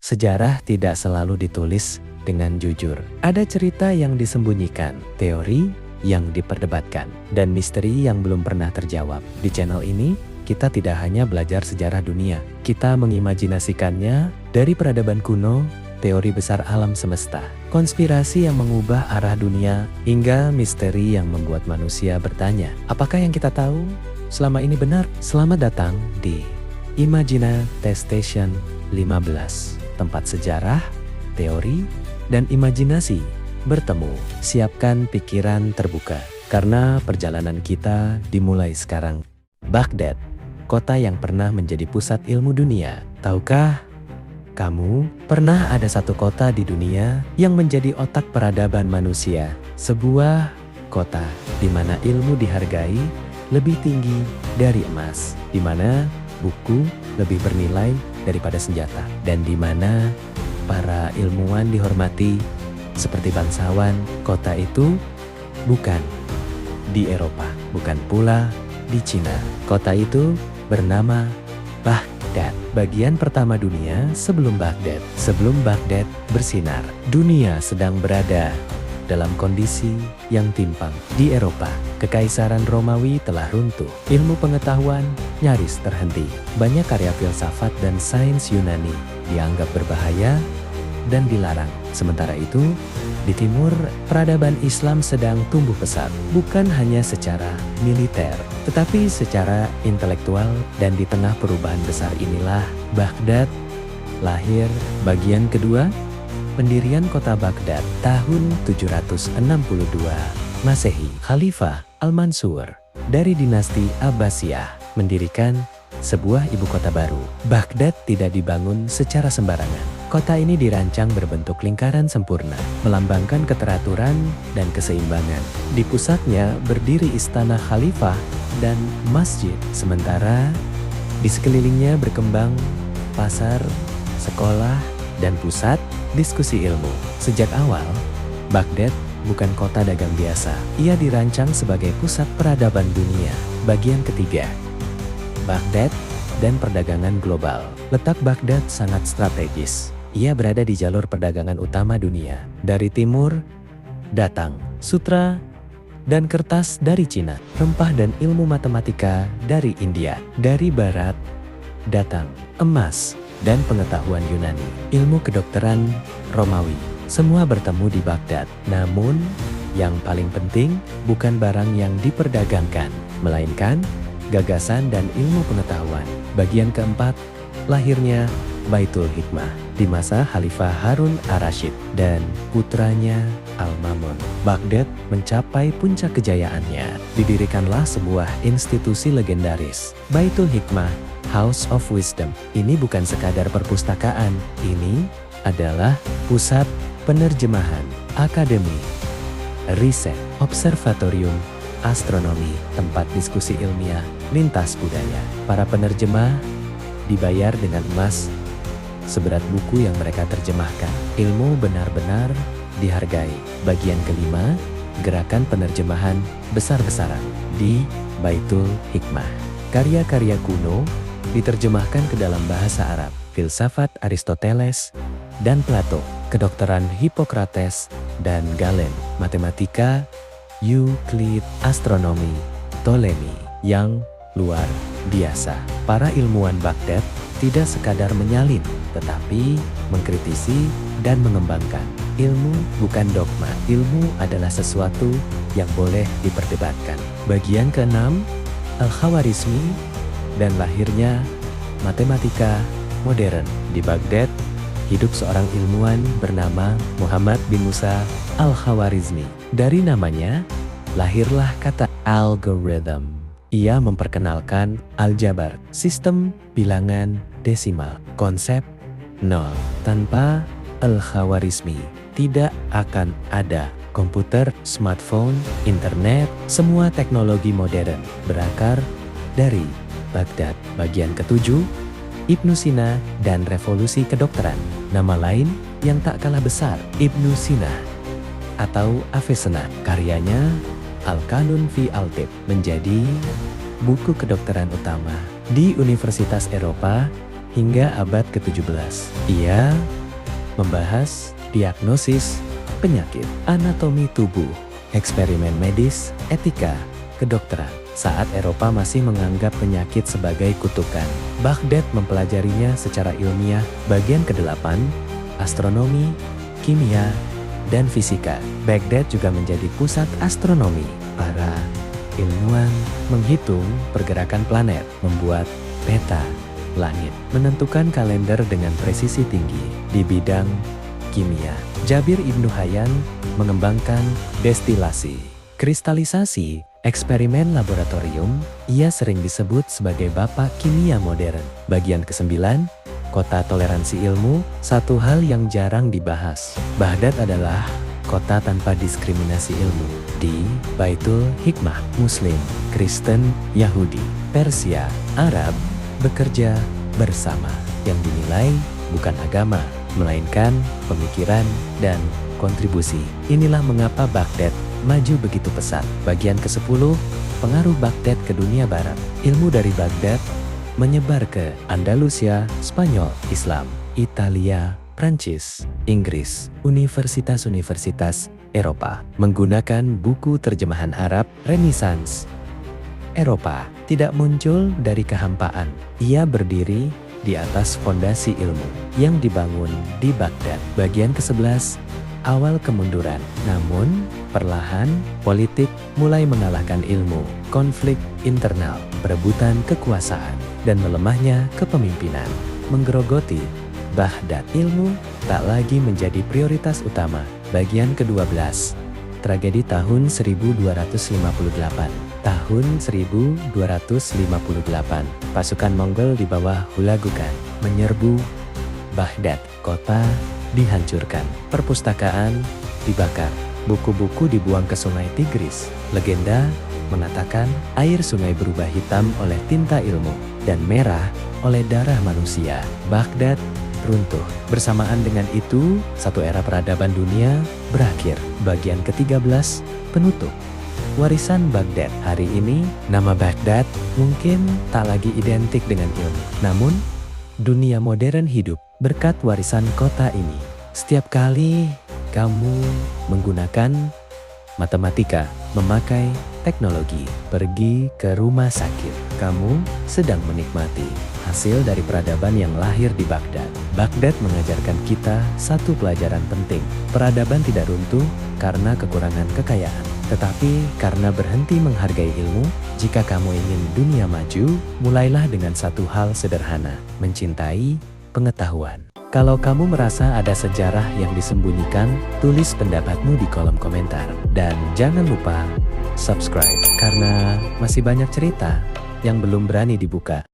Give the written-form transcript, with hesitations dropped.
sejarah tidak selalu ditulis dengan jujur. Ada cerita yang disembunyikan, teori yang diperdebatkan, dan misteri yang belum pernah terjawab. Di channel ini, kita tidak hanya belajar sejarah dunia, kita mengimajinasikannya dari peradaban kuno, teori besar alam semesta, konspirasi yang mengubah arah dunia, hingga misteri yang membuat manusia bertanya, apakah yang kita tahu selama ini benar? Selamat datang di Imagina Test Station 15, tempat sejarah, teori, dan imajinasi bertemu. Siapkan pikiran terbuka, karena perjalanan kita dimulai sekarang. Baghdad, kota yang pernah menjadi pusat ilmu dunia. Tahukah kamu, pernah ada satu kota di dunia yang menjadi otak peradaban manusia? Sebuah kota di mana ilmu dihargai lebih tinggi dari emas, di mana buku lebih bernilai daripada senjata, dan di mana para ilmuwan dihormati seperti bangsawan. Kota itu bukan di Eropa, bukan pula di Cina. Kota itu bernama Baghdad, bagian pertama dunia sebelum Baghdad. Sebelum Baghdad bersinar, dunia sedang berada dalam kondisi yang timpang. Di Eropa, Kekaisaran Romawi telah runtuh. Ilmu pengetahuan nyaris terhenti. Banyak karya filsafat dan sains Yunani dianggap berbahaya dan dilarang. Sementara itu, di timur, peradaban Islam sedang tumbuh pesat, bukan hanya secara militer, tetapi secara intelektual. Dan di tengah perubahan besar inilah Baghdad lahir. Bagian kedua, pendirian kota Baghdad tahun 762 Masehi. Khalifah Al-Mansur dari dinasti Abbasiyah mendirikan sebuah ibu kota baru. Baghdad tidak dibangun secara sembarangan. Kota ini dirancang berbentuk lingkaran sempurna, melambangkan keteraturan dan keseimbangan. Di pusatnya berdiri istana khalifah dan masjid, sementara di sekelilingnya berkembang pasar, sekolah, dan pusat diskusi ilmu. Sejak awal, Baghdad bukan kota dagang biasa. Ia dirancang sebagai pusat peradaban dunia. Bagian ketiga, Baghdad dan perdagangan global. Letak Baghdad sangat strategis. Ia berada di jalur perdagangan utama dunia. Dari timur datang sutra dan kertas dari Cina, rempah dan ilmu matematika dari India. Dari barat datang emas dan pengetahuan Yunani, ilmu kedokteran Romawi. Semua bertemu di Baghdad. Namun, yang paling penting bukan barang yang diperdagangkan, melainkan gagasan dan ilmu pengetahuan. Bagian keempat, lahirnya Baitul Hikmah di masa Khalifah Harun ar-Rasyid dan putranya Al-Mamun. Baghdad mencapai puncak kejayaannya. Didirikanlah sebuah institusi legendaris, Baitul Hikmah, House of Wisdom. Ini bukan sekadar perpustakaan, ini adalah pusat penerjemahan, akademi, riset, observatorium, astronomi, tempat diskusi ilmiah, lintas budaya. Para penerjemah dibayar dengan emas seberat buku yang mereka terjemahkan. Ilmu benar-benar dihargai. Bagian kelima, gerakan penerjemahan besar-besaran di Baitul Hikmah. Karya-karya kuno diterjemahkan ke dalam bahasa Arab, filsafat Aristoteles dan Plato, kedokteran Hippocrates dan Galen, matematika Euclid, astronomi Ptolemy. Yang luar biasa. Para ilmuwan Baghdad tidak sekadar menyalin, tetapi mengkritisi dan mengembangkan. Ilmu bukan dogma, ilmu adalah sesuatu yang boleh diperdebatkan. Bagian keenam, Al-Khawarizmi dan lahirnya matematika modern. Di Baghdad, hidup seorang ilmuwan bernama Muhammad bin Musa Al-Khawarizmi. Dari namanya, lahirlah kata algorithm. Ia memperkenalkan aljabar, sistem bilangan desimal, konsep nol. Tanpa Al-Khawarizmi, tidak akan ada komputer, smartphone, internet. Semua teknologi modern berakar dari Baghdad. Bagian ketujuh, Ibnu Sina dan revolusi kedokteran. Nama lain yang tak kalah besar, Ibnu Sina atau Avicenna. Karyanya Al-Qanun fi al-Tibb menjadi buku kedokteran utama di Universitas Eropa hingga abad ke-17. Ia membahas diagnosis penyakit, anatomi tubuh, eksperimen medis, etika, kedokteran. Saat Eropa masih menganggap penyakit sebagai kutukan, Baghdad mempelajarinya secara ilmiah. Bagian ke-8, astronomi, kimia, dan fisika. Baghdad juga menjadi pusat astronomi. Para ilmuwan menghitung pergerakan planet, membuat peta langit, menentukan kalender dengan presisi tinggi. Di bidang kimia, Jabir Ibnu Hayyan mengembangkan destilasi, kristalisasi, eksperimen laboratorium. Ia sering disebut sebagai bapak kimia modern. Bagian ke-9, kota toleransi ilmu, satu hal yang jarang dibahas. Baghdad adalah kota tanpa diskriminasi ilmu. Di Baitul Hikmah, Muslim, Kristen, Yahudi, Persia, Arab bekerja bersama. Yang dinilai bukan agama, melainkan pemikiran dan kontribusi. Inilah mengapa Baghdad maju begitu pesat. Bagian ke-10, pengaruh Baghdad ke dunia barat. Ilmu dari Baghdad menyebar ke Andalusia, Spanyol, Islam, Italia, Prancis, Inggris, universitas-universitas Eropa menggunakan buku terjemahan Arab. Renaissance Eropa tidak muncul dari kehampaan. Ia berdiri di atas fondasi ilmu yang dibangun di Baghdad. Bagian ke-11, awal kemunduran. Namun, perlahan politik mulai mengalahkan ilmu, konflik internal, perebutan kekuasaan, dan melemahnya kepemimpinan menggerogoti Baghdad. Ilmu tak lagi menjadi prioritas utama. Bagian ke-12, tragedi tahun 1258. Tahun 1258, pasukan Mongol di bawah Hulagu Khan menyerbu Baghdad. Kota dihancurkan, perpustakaan dibakar, buku-buku dibuang ke sungai Tigris. Legenda mengatakan air sungai berubah hitam oleh tinta ilmu dan merah oleh darah manusia. Baghdad runtuh. Bersamaan dengan itu, satu era peradaban dunia berakhir. Bagian ke-13, penutup. Warisan Baghdad. Hari ini, nama Baghdad mungkin tak lagi identik dengan ilmu. Namun, dunia modern hidup berkat warisan kota ini. Setiap kali kamu menggunakan matematika, memakai teknologi, pergi ke rumah sakit, kamu sedang menikmati hasil dari peradaban yang lahir di Baghdad. Baghdad mengajarkan kita satu pelajaran penting. Peradaban tidak runtuh karena kekurangan kekayaan, tetapi karena berhenti menghargai ilmu. Jika kamu ingin dunia maju, mulailah dengan satu hal sederhana, mencintai pengetahuan. Kalau kamu merasa ada sejarah yang disembunyikan, tulis pendapatmu di kolom komentar. Dan jangan lupa subscribe, karena masih banyak cerita yang belum berani dibuka.